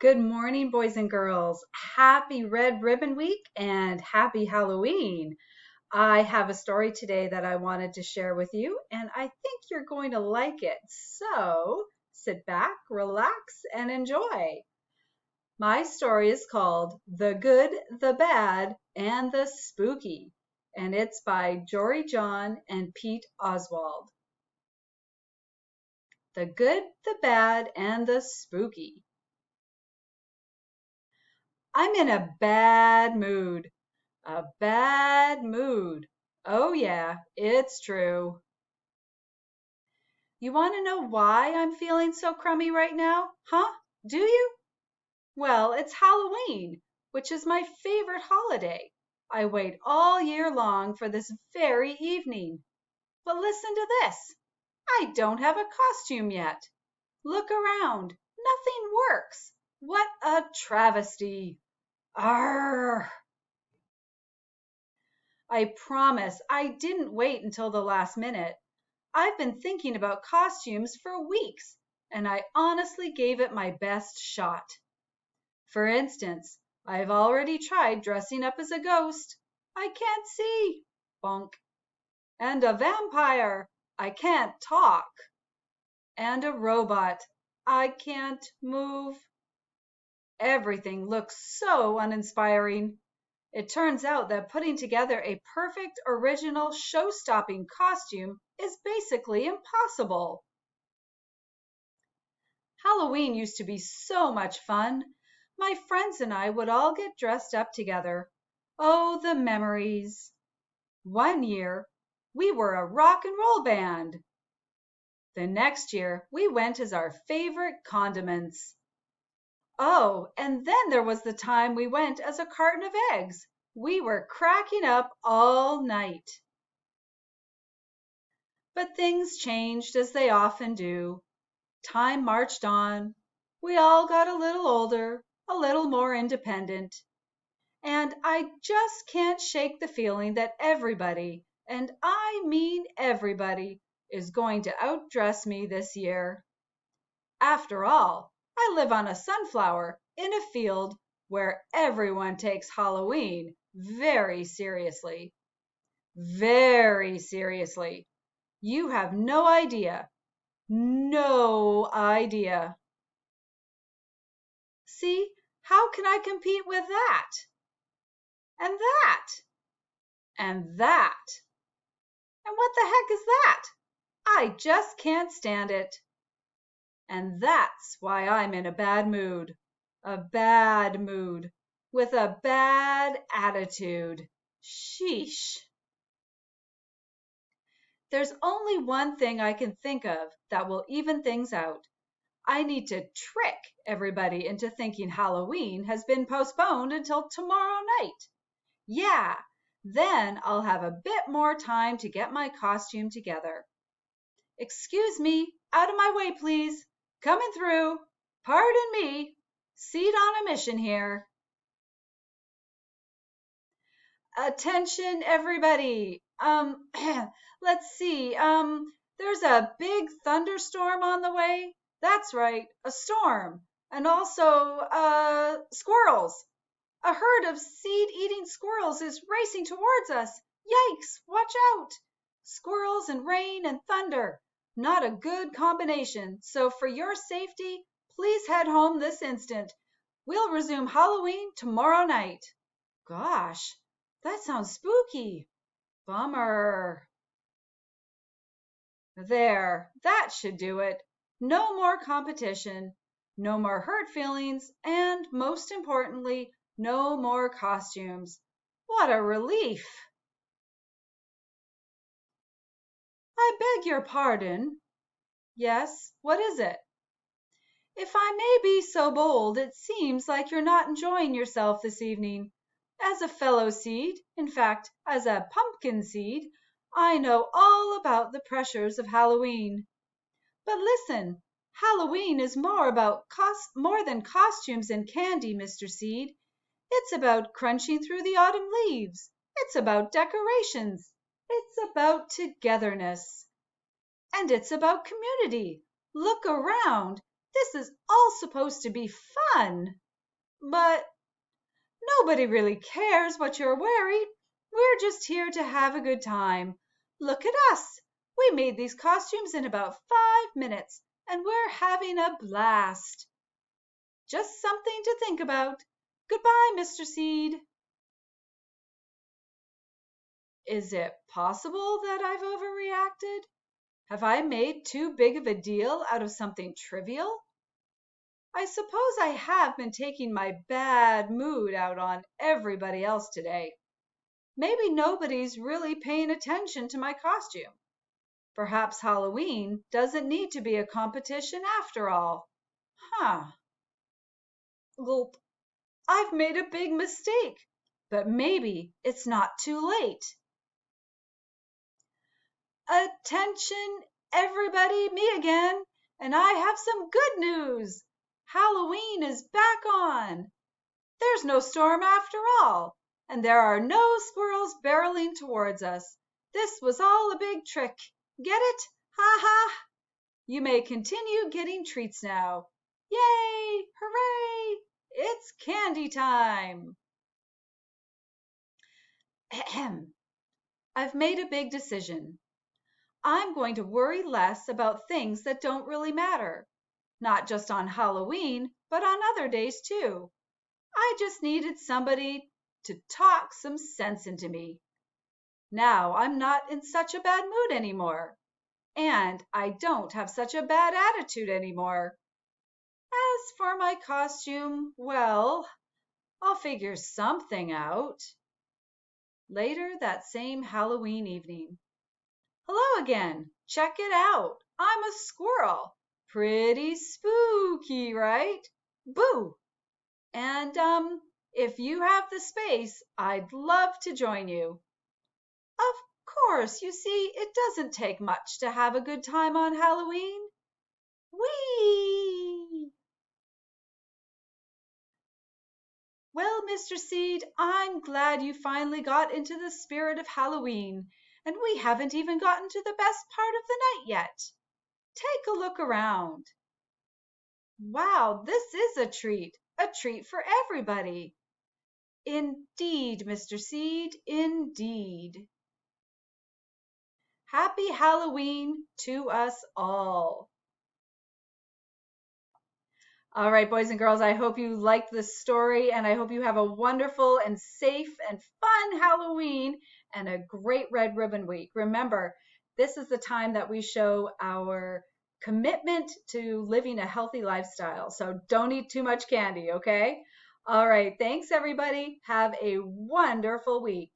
Good morning, boys and girls. Happy Red Ribbon Week and happy Halloween. I have a story today that I wanted to share with you, and I think you're going to like it. So sit back, relax, and enjoy. My story is called The Good, the Bad, and the Spooky, and it's by Jory John and Pete Oswald. The Good, the Bad, and the Spooky. I'm in a bad mood. A bad mood. Oh, yeah, it's true. You want to know why I'm feeling so crummy right now? Huh? Do you? Well, it's Halloween, which is my favorite holiday. I wait all year long for this very evening. But listen to this. I don't have a costume yet. Look around. Nothing works. What a travesty. Arr! I promise I didn't wait until the last minute. I've been thinking about costumes for weeks, and I honestly gave it my best shot. For instance, I've already tried dressing up as a ghost. I can't see. Bonk. And a vampire. I can't talk. And a robot. I can't move. Everything looks so uninspiring. It turns out that putting together a perfect, original, show-stopping costume is basically impossible. Halloween used to be so much fun. My friends and I would all get dressed up together. Oh, the memories. One year, we were a rock and roll band. The next year, we went as our favorite condiments. Oh, and then there was the time we went as a carton of eggs. We were cracking up all night. But things changed as they often do. Time marched on. We all got a little older, a little more independent. And I just can't shake the feeling that everybody, and I mean everybody, is going to outdress me this year. After all, I live on a sunflower in a field where everyone takes Halloween very seriously. Very seriously. You have no idea. No idea. See, how can I compete with that? And that? And that? And what the heck is that? I just can't stand it. And that's why I'm in a bad mood. A bad mood. With a bad attitude. Sheesh. There's only one thing I can think of that will even things out. I need to trick everybody into thinking Halloween has been postponed until tomorrow night. Yeah, then I'll have a bit more time to get my costume together. Excuse me, out of my way, please. Coming through. Pardon me. Seat on a mission here. Attention, everybody. Let's see. There's a big thunderstorm on the way. That's right, a storm. And also, squirrels. A herd of seed-eating squirrels is racing towards us. Yikes, watch out. Squirrels and rain and thunder. Not a good combination. So for your safety, please head home this instant. We'll resume Halloween tomorrow night. Gosh, that sounds spooky. Bummer. There, that should do it. No more competition, no more hurt feelings, and most importantly, no more costumes. What a relief! I beg your pardon. Yes, what is it? If I may be so bold, it seems like you're not enjoying yourself this evening. As a fellow seed, in fact, as a pumpkin seed, I know all about the pressures of Halloween. But listen, Halloween is more than costumes and candy, Mr. Seed. It's about crunching through the autumn leaves. It's about decorations. It's about togetherness. And it's about community. Look around. This is all supposed to be fun. But nobody really cares what you're wearing. We're just here to have a good time. Look at us. We made these costumes in about 5 minutes, and we're having a blast. Just something to think about. Goodbye, Mr. Seed. Is it possible that I've overreacted? Have I made too big of a deal out of something trivial? I suppose I have been taking my bad mood out on everybody else today. Maybe nobody's really paying attention to my costume. Perhaps Halloween doesn't need to be a competition after all. Huh. Gulp. I've made a big mistake, but maybe it's not too late. Attention, everybody, me again, and I have some good news. Halloween is back on. There's no storm after all, and there are no squirrels barreling towards us. This was all a big trick. Get it? Ha ha! You may continue getting treats now. Yay! Hooray! It's candy time! Ahem. I've made a big decision. I'm going to worry less about things that don't really matter. Not just on Halloween, but on other days too. I just needed somebody to talk some sense into me. Now I'm not in such a bad mood anymore. And I don't have such a bad attitude anymore. As for my costume, well, I'll figure something out. Later that same Halloween evening. Hello again. Check it out. I'm a squirrel. Pretty spooky, right? Boo! And, if you have the space, I'd love to join you. Of course, you see, it doesn't take much to have a good time on Halloween. Whee! Well, Mr. Seed, I'm glad you finally got into the spirit of Halloween, and we haven't even gotten to the best part of the night yet. Take a look around. Wow, this is a treat for everybody. Indeed, Mr. Seed, indeed. Happy Halloween to us all. All right, boys and girls, I hope you liked this story, and I hope you have a wonderful and safe and fun Halloween and a great Red Ribbon Week. Remember, this is the time that we show our commitment to living a healthy lifestyle. So don't eat too much candy, okay? All right, thanks everybody. Have a wonderful week.